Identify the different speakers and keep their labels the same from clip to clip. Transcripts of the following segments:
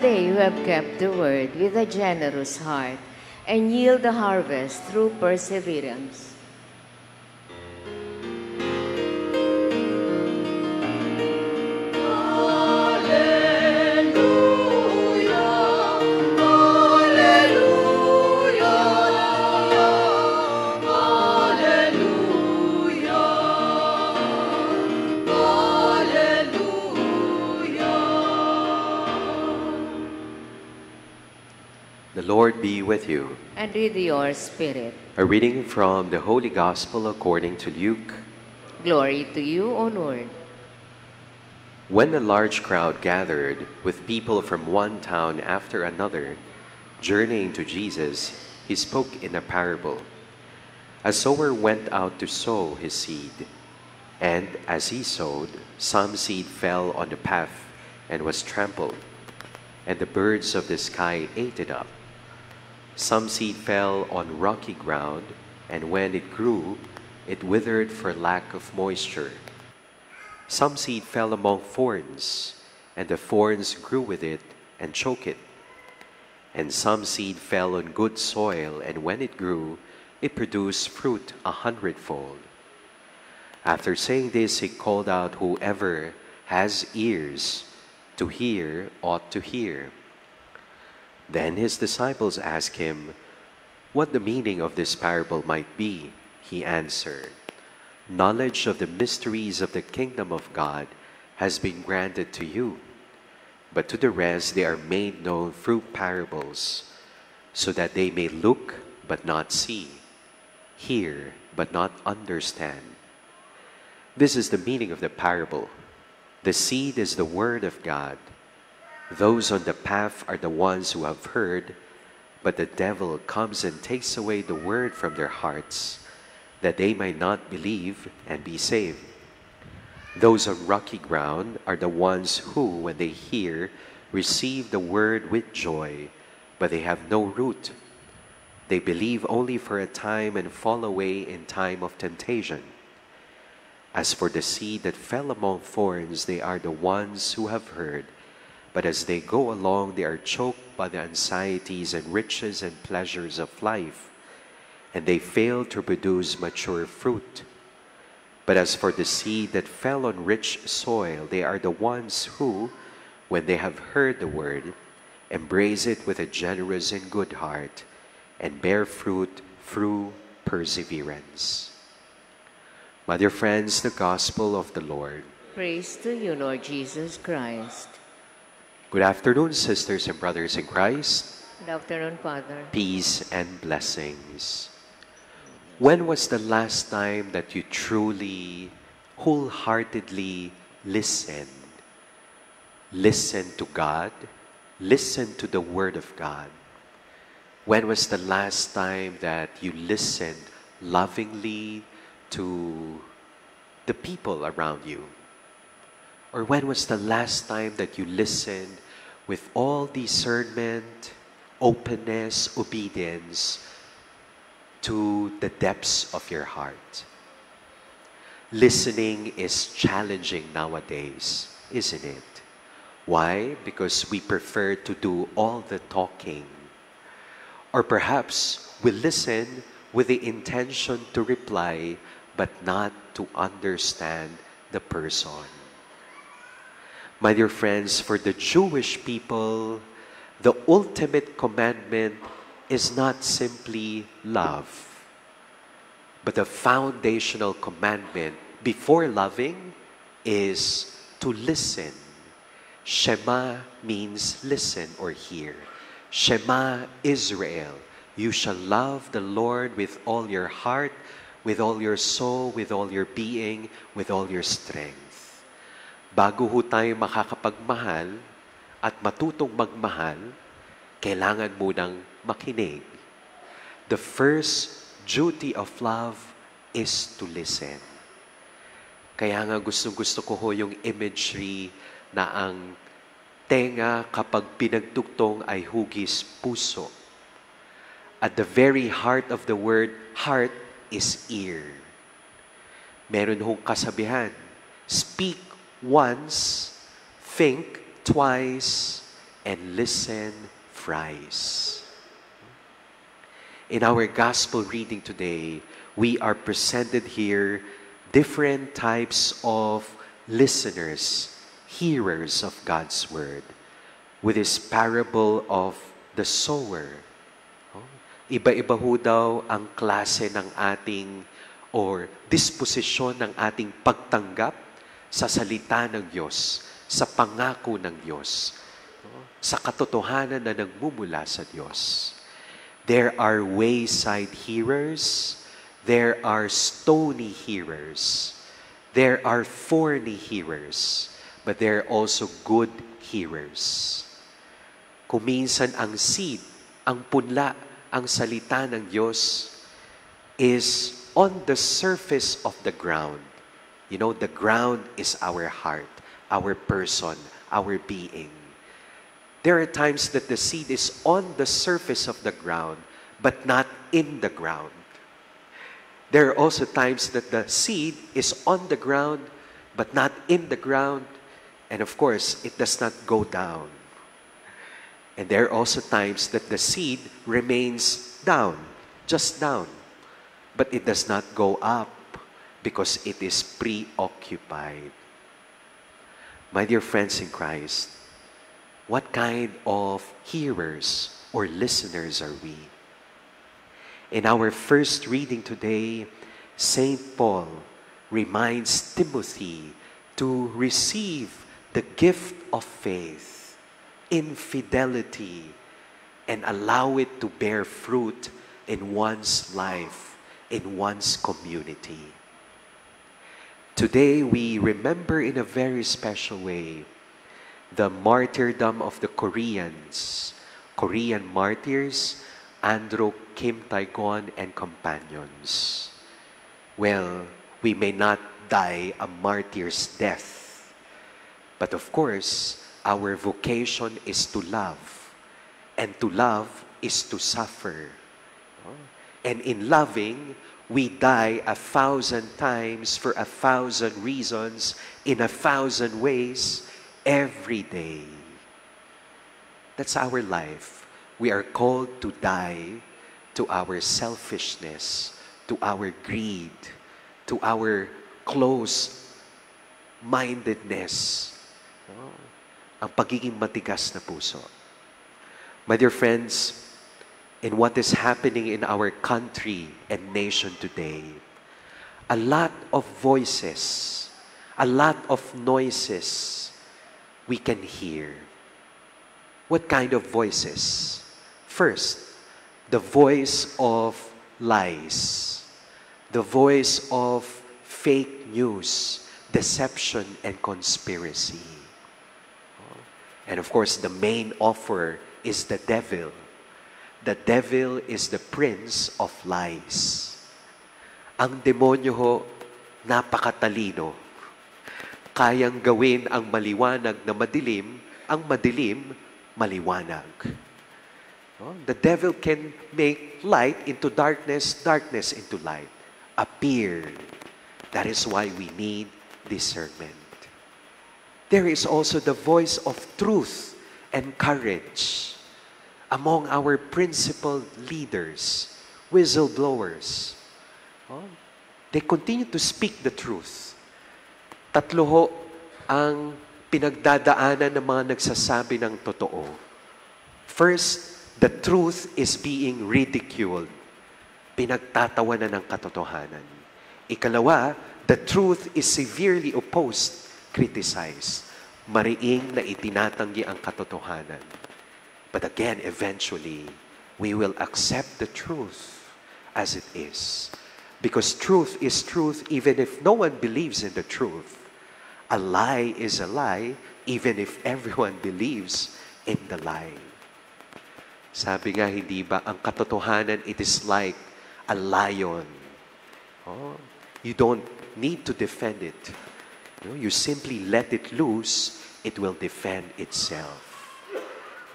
Speaker 1: they who have kept the word with a generous heart and yield the harvest through perseverance.
Speaker 2: The Lord be with you.
Speaker 1: And with your spirit.
Speaker 2: A reading from the Holy Gospel according to Luke.
Speaker 1: Glory to you, O Lord.
Speaker 2: When a large crowd gathered, with people from one town after another, journeying to Jesus, he spoke in a parable. A sower went out to sow his seed, and as he sowed, some seed fell on the path and was trampled, and the birds of the sky ate it up. Some seed fell on rocky ground, and when it grew, it withered for lack of moisture. Some seed fell among thorns, and the thorns grew with it and choked it. And some seed fell on good soil, and when it grew, it produced fruit 100-fold. After saying this, he called out, "Whoever has ears to hear ought to hear." Then his disciples asked him what the meaning of this parable might be. He answered, "Knowledge of the mysteries of the kingdom of God has been granted to you, but to the rest they are made known through parables, so that they may look but not see, hear but not understand. This is the meaning of the parable. The seed is the word of God. Those on the path are the ones who have heard, but the devil comes and takes away the word from their hearts, that they might not believe and be saved. Those on rocky ground are the ones who, when they hear, receive the word with joy, but they have no root. They believe only for a time and fall away in time of temptation. As for the seed that fell among thorns, they are the ones who have heard, but as they go along, they are choked by the anxieties and riches and pleasures of life, and they fail to produce mature fruit. But as for the seed that fell on rich soil, they are the ones who, when they have heard the word, embrace it with a generous and good heart, and bear fruit through perseverance." My dear friends, the Gospel of the Lord.
Speaker 1: Praise to you, Lord Jesus Christ.
Speaker 2: Good afternoon, sisters and brothers in Christ.
Speaker 1: Good afternoon, Father.
Speaker 2: Peace and blessings. When was the last time that you truly, wholeheartedly listened? Listened to God, listened to the Word of God. When was the last time that you listened lovingly to the people around you? Or when was the last time that you listened with all discernment, openness, obedience to the depths of your heart? Listening is challenging nowadays, isn't it? Why? Because we prefer to do all the talking. Or perhaps we listen with the intention to reply, but not to understand the person. My dear friends, for the Jewish people, the ultimate commandment is not simply love, but the foundational commandment before loving is to listen. Shema means listen or hear. Shema Israel, you shall love the Lord with all your heart, with all your soul, with all your being, with all your strength. Bago ho tayo makakapagmahal at matutong magmahal, kailangan munang makinig. The first duty of love is to listen. Kaya nga gusto ko ho yung imagery na ang tenga kapag pinagtugtong ay hugis puso. At the very heart of the word, heart is ear. Meron hong kasabihan, speak once, think twice, and listen fries. In our gospel reading today, we are presented here different types of listeners, hearers of God's word, with this parable of the sower. Iba-iba ho daw ang klase ng ating or disposisyon ng ating pagtanggap sa salita ng Diyos, sa pangako ng Diyos, sa katotohanan na nagmumula sa Diyos. There are wayside hearers, there are stony hearers, there are thorny hearers, but there are also good hearers. Kuminsan ang seed, ang punla, ang salita ng Diyos is on the surface of the ground. You know, the ground is our heart, our person, our being. There are times that the seed is on the surface of the ground, but not in the ground. There are also times that the seed is on the ground, but not in the ground. And of course, it does not go down. And there are also times that the seed remains down, just down. But it does not go up because it is preoccupied. My dear friends in Christ, what kind of hearers or listeners are we? In our first reading today, St. Paul reminds Timothy to receive the gift of faith in fidelity and allow it to bear fruit in one's life, in one's community. Today, we remember in a very special way the martyrdom of the Korean martyrs, Andrew Kim Tae-gon and companions. Well, we may not die a martyr's death, but of course, our vocation is to love, and to love is to suffer. And in loving, we die 1,000 times for 1,000 reasons, in 1,000 ways, every day. That's our life. We are called to die to our selfishness, to our greed, to our close-mindedness, ang pagiging matigas na puso. My dear friends, in what is happening in our country and nation today, a lot of voices, a lot of noises we can hear. What kind of voices? First, the voice of lies, the voice of fake news, deception, and conspiracy. And of course, the main offer is the devil. The devil is the prince of lies. Ang demonyo ho, napakatalino. Kayang gawin ang maliwanag na madilim, ang madilim, maliwanag. The devil can make light into darkness, darkness into light. Appear. That is why we need discernment. There is also the voice of truth and courage among our principal leaders, whistleblowers. They continue to speak the truth. Tatlo ho ang pinagdadaanan ng mga nagsasabi ng totoo. First, the truth is being ridiculed. Pinagtatawanan ng katotohanan. Ikalawa, the truth is severely opposed, criticized. Mariing na itinatanggi ang katotohanan. But again, eventually, we will accept the truth as it is. Because truth is truth even if no one believes in the truth. A lie is a lie even if everyone believes in the lie. Sabi nga, hindi ba, ang katotohanan, it is like a lion. You don't need to defend it. You simply let it loose, it will defend itself.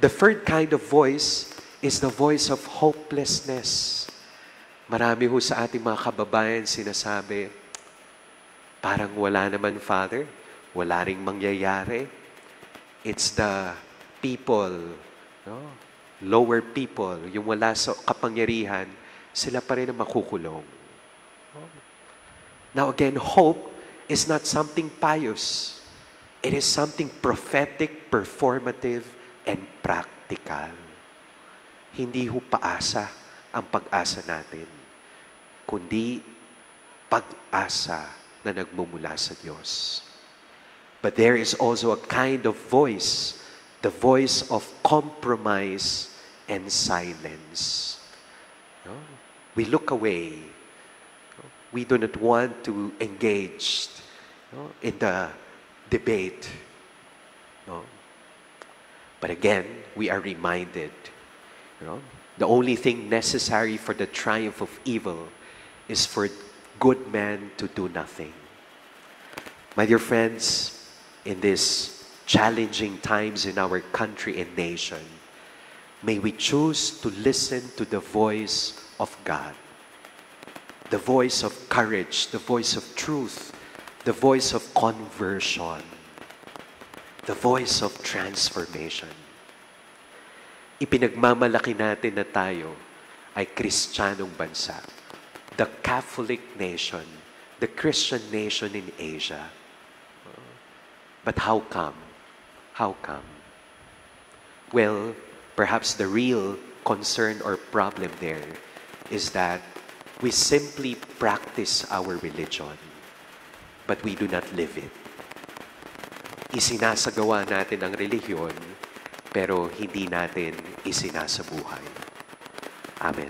Speaker 2: The third kind of voice is the voice of hopelessness. Marami ho sa ating mga kababayan sinasabi, parang wala naman, Father, wala ring mangyayari. It's the people, no? Lower people, yung wala sa kapangyarihan, sila pa rin ang makukulong. Now again, hope is not something pious. It is something prophetic, performative, and practical. Hindi ho paasa ang pag-asa natin, kundi pag-asa na nagmumula sa Diyos. But there is also a kind of voice, the voice of compromise and silence. No? We look away. We do not want to engage, no, in the debate. No? But again, we are reminded, the only thing necessary for the triumph of evil is for good men to do nothing. My dear friends, in these challenging times in our country and nation, may we choose to listen to the voice of God, the voice of courage, the voice of truth, the voice of conversion, the voice of transformation. Ipinagmamalaki natin na tayo ay Kristiyanong bansa, the Catholic nation, the Christian nation in Asia. But how come? How come? Well, perhaps the real concern or problem there is that we simply practice our religion, but we do not live it. Isinasagawa natin ang relihiyon, pero hindi natin isinasabuhay. Amen.